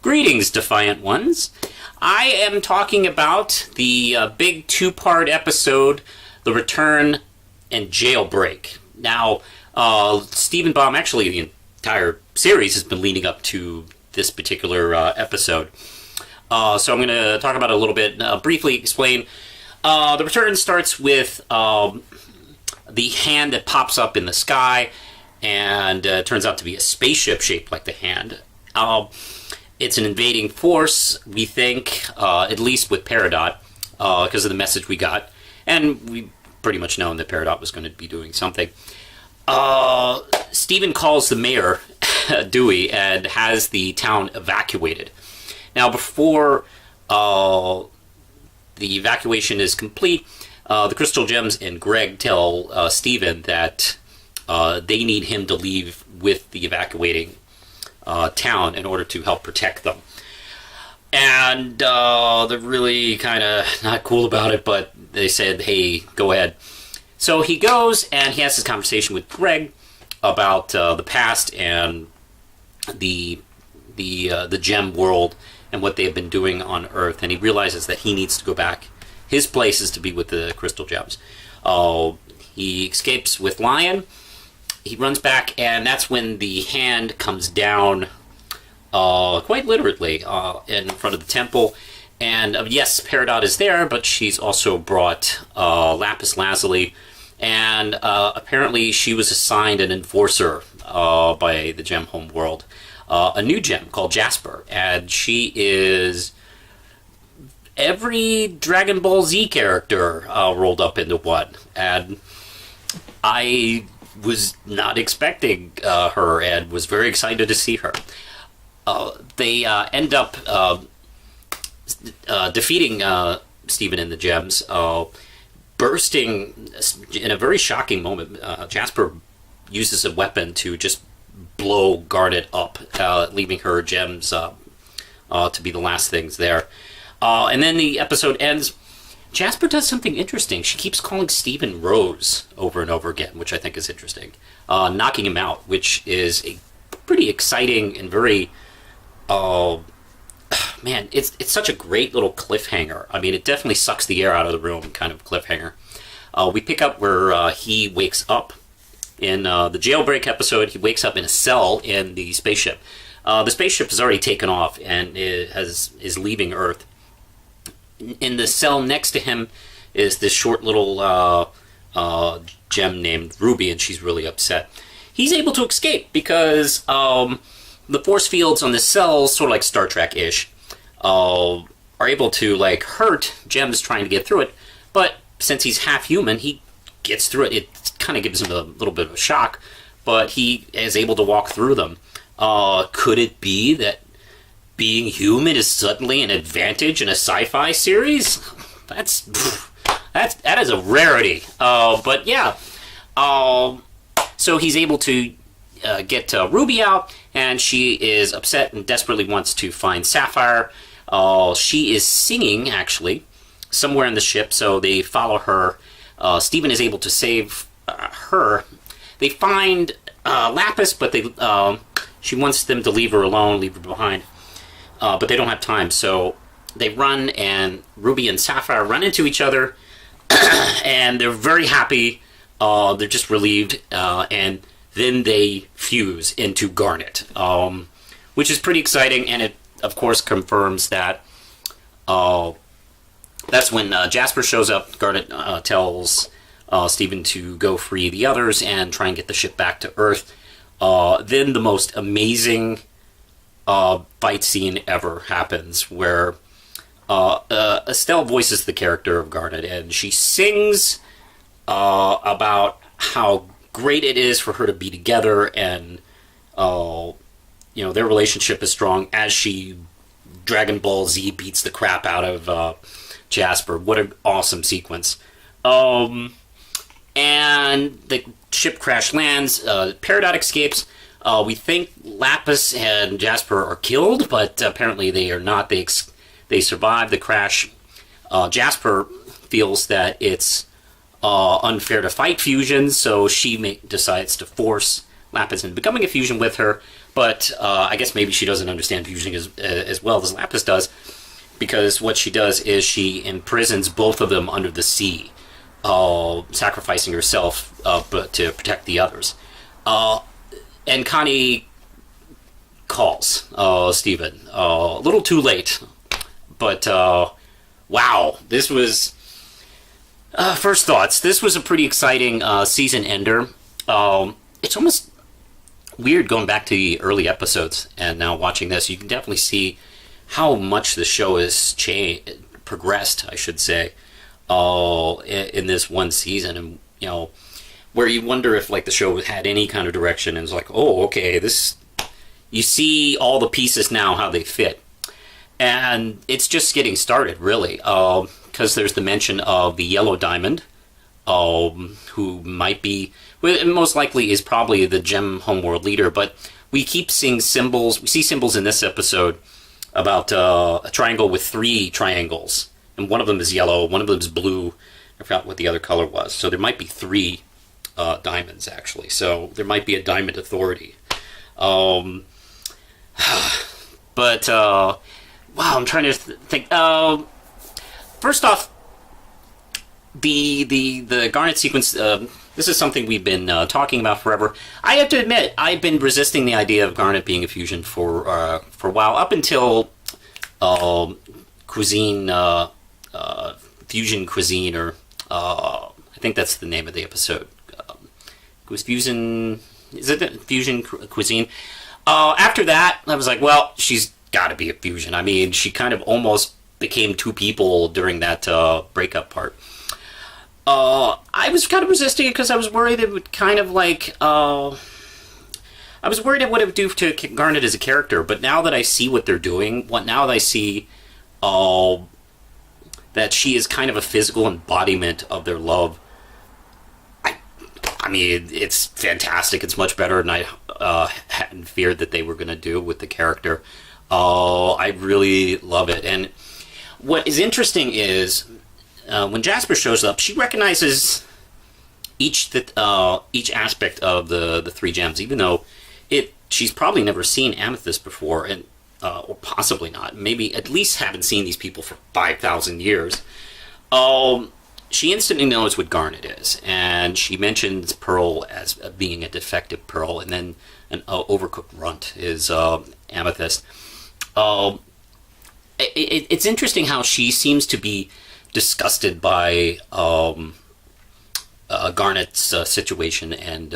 Greetings, Defiant Ones. I am talking about the big two-part episode, The Return and Jailbreak. Now, Stephen Baum, actually the entire series has been leading up to this particular episode. So I'm going to talk about it a little bit, briefly explain. The Return starts with the hand that pops up in the sky, and turns out to be a spaceship shaped like the hand. It's an invading force, we think, at least with Peridot, because of the message we got. And we pretty much known that Peridot was going to be doing something. Stephen calls the mayor, Dewey, and has the town evacuated. Now, before the evacuation is complete, the Crystal Gems and Greg tell Stephen that they need him to leave with the evacuating town in order to help protect them. And they're really kind of not cool about it, but they said, hey, go ahead. So he goes and he has this conversation with Greg about the past and the gem world and what they have been doing on Earth, and he realizes that he needs to go back. His place is to be with the Crystal Gems. He escapes with Lion. He runs back, and that's when the hand comes down, quite literally, in front of the temple. And yes, Peridot is there, but she's also brought Lapis Lazuli, and apparently she was assigned an enforcer by the Gem Home World, a new gem called Jasper, and she is every Dragon Ball Z character rolled up into one, and I was not expecting her and was very excited to see her. They end up defeating Stephen and the Gems, bursting in a very shocking moment. Jasper uses a weapon to just blow Garnet up, leaving her gems to be the last things there. And then the episode ends. Jasper does something interesting. She keeps calling Stephen Rose over and over again, which I think is interesting. Knocking him out, which is a pretty exciting and very... man, it's such a great little cliffhanger. I mean, it definitely sucks the air out of the room kind of cliffhanger. We pick up where he wakes up. In the Jailbreak episode, he wakes up in a cell in the spaceship. The spaceship has already taken off and is leaving Earth. In the cell next to him is this short little gem named Ruby, and she's really upset. He's able to escape because the force fields on the cells, sort of like Star Trek-ish, are able to like hurt gems trying to get through it. But since he's half human, he gets through it. It kind of gives him a little bit of a shock, but he is able to walk through them. Could it be that being human is suddenly an advantage in a sci-fi series? That is a rarity. But yeah, so he's able to get Ruby out, and she is upset and desperately wants to find Sapphire. She is singing, actually, somewhere in the ship, so they follow her. Stephen is able to save her. They find Lapis, but she wants them to leave her alone, leave her behind. But they don't have time, so they run, and Ruby and Sapphire run into each other, and they're very happy. They're just relieved, and then they fuse into Garnet, which is pretty exciting, and it, of course, confirms that that's when Jasper shows up. Garnet tells Stephen to go free the others and try and get the ship back to Earth. Then the most amazing fight scene ever happens, where Estelle voices the character of Garnet, and she sings about how great it is for her to be together, and their relationship is strong as she Dragon Ball Z beats the crap out of Jasper. What an awesome sequence. And the ship crash lands. Peridot escapes. We think Lapis and Jasper are killed, but apparently they are not. They survive the crash. Jasper feels that it's unfair to fight fusions, so she decides to force Lapis into becoming a fusion with her. But I guess maybe she doesn't understand fusion as well as Lapis does, because what she does is she imprisons both of them under the sea, sacrificing herself but to protect the others. And Connie calls Steven a little too late, but wow, this was first thoughts. This was a pretty exciting season ender. It's almost weird going back to the early episodes and now watching this. You can definitely see how much the show has progressed, I should say, in this one season, and where you wonder if like the show had any kind of direction, and it's like, oh, okay, this. You see all the pieces now, how they fit, and it's just getting started, really, because there's the mention of the Yellow Diamond, who might be, well, most likely is probably the Gem Homeworld leader, but we keep seeing symbols. We see symbols in this episode about a triangle with 3 triangles, and one of them is yellow, one of them is blue. I forgot what the other color was. So there might be 3 diamonds, actually. So there might be a diamond authority. But wow, I'm trying to think. First off, the Garnet sequence. This is something we've been talking about forever. I have to admit, I've been resisting the idea of Garnet being a fusion for a while, up until cuisine, fusion cuisine, or I think that's the name of the episode. Was fusion? Is it fusion cuisine? After that, I was like, well, she's got to be a fusion. I mean, she kind of almost became 2 people during that breakup part. I was kind of resisting it because I was worried it would kind of like... I was worried it would do to Garnet as a character, but now that I see what they're doing, now that I see that she is kind of a physical embodiment of their love, I mean, it's fantastic. It's much better than I hadn't feared that they were going to do with the character. I really love it. And what is interesting is when Jasper shows up, she recognizes each aspect of the 3 gems, even though she's probably never seen Amethyst before, and or possibly not. Maybe at least haven't seen these people for 5,000 years. She instantly knows what Garnet is, and she mentions Pearl as being a defective Pearl, and then an overcooked runt is Amethyst. It's interesting how she seems to be disgusted by Garnet's situation and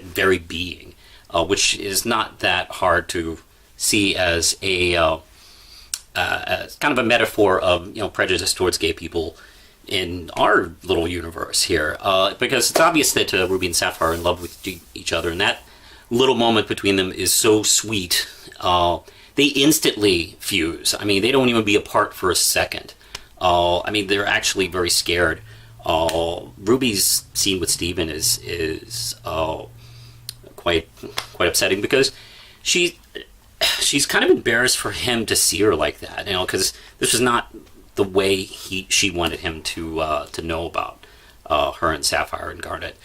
very being, which is not that hard to see as as kind of a metaphor of prejudice towards gay people in our little universe here, because it's obvious that Ruby and Sapphire are in love with each other, and that little moment between them is so sweet. They instantly fuse. I mean, they don't even be apart for a second. I mean, they're actually very scared. Ruby's scene with Steven is quite upsetting, because she's kind of embarrassed for him to see her like that, because this was not the way she wanted him to know about her and Sapphire and Garnet.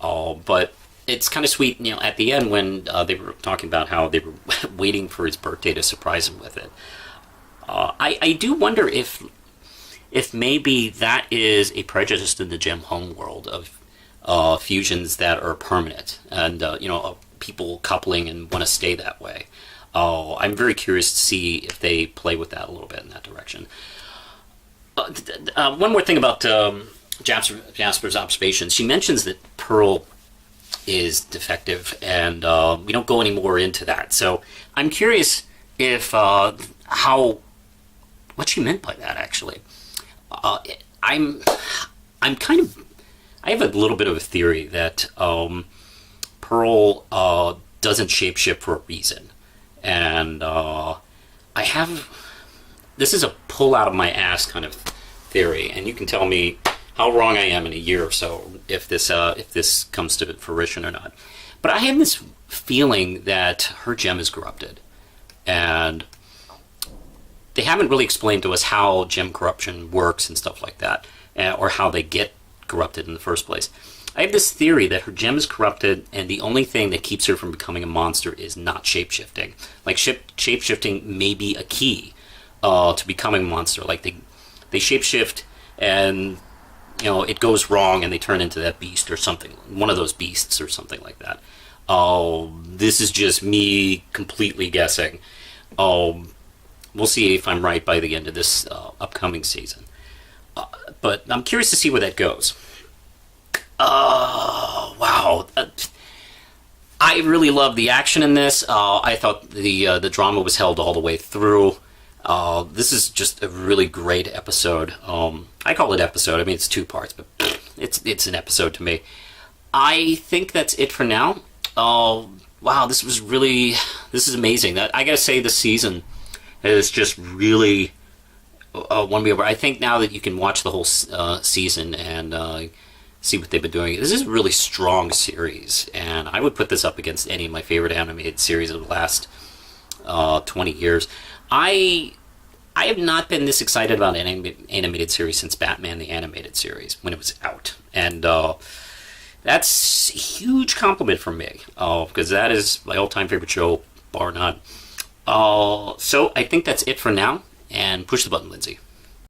But it's kind of sweet, at the end when they were talking about how they were waiting for his birthday to surprise him with it. I do wonder if maybe that is a prejudice in the Gem Home world of fusions that are permanent, and people coupling and want to stay that way. I'm very curious to see if they play with that a little bit in that direction. One more thing about Jasper's observations. She mentions that Pearl is defective, and we don't go any more into that. So I'm curious if what she meant by that, actually. I have a little bit of a theory that Pearl doesn't shapeshift for a reason, and this is a pull out of my ass kind of theory, and you can tell me how wrong I am in a year or so if this comes to fruition or not. But I have this feeling that her gem is corrupted, and they haven't really explained to us how gem corruption works and stuff like that, or how they get corrupted in the first place. I have this theory that her gem is corrupted, and the only thing that keeps her from becoming a monster is not shapeshifting. Like, shapeshifting may be a key to becoming a monster. Like, they shapeshift, and, you know, it goes wrong, and they turn into that beast or something. One of those beasts or something like that. This is just me completely guessing. We'll see if I'm right by the end of this upcoming season. But I'm curious to see where that goes. Wow. I really love the action in this. I thought the drama was held all the way through. This is just a really great episode. I call it episode. I mean, it's 2 parts, but it's an episode to me. I think that's it for now. Wow, this is amazing. I gotta say, this season is just really won me over. I think now that you can watch the whole season and see what they've been doing, this is a really strong series, and I would put this up against any of my favorite animated series of the last 20 years. I have not been this excited about an animated series since Batman the Animated Series, when it was out. And that's a huge compliment from me, because that is my all-time favorite show, bar none. So I think that's it for now, and push the button, Lindsay.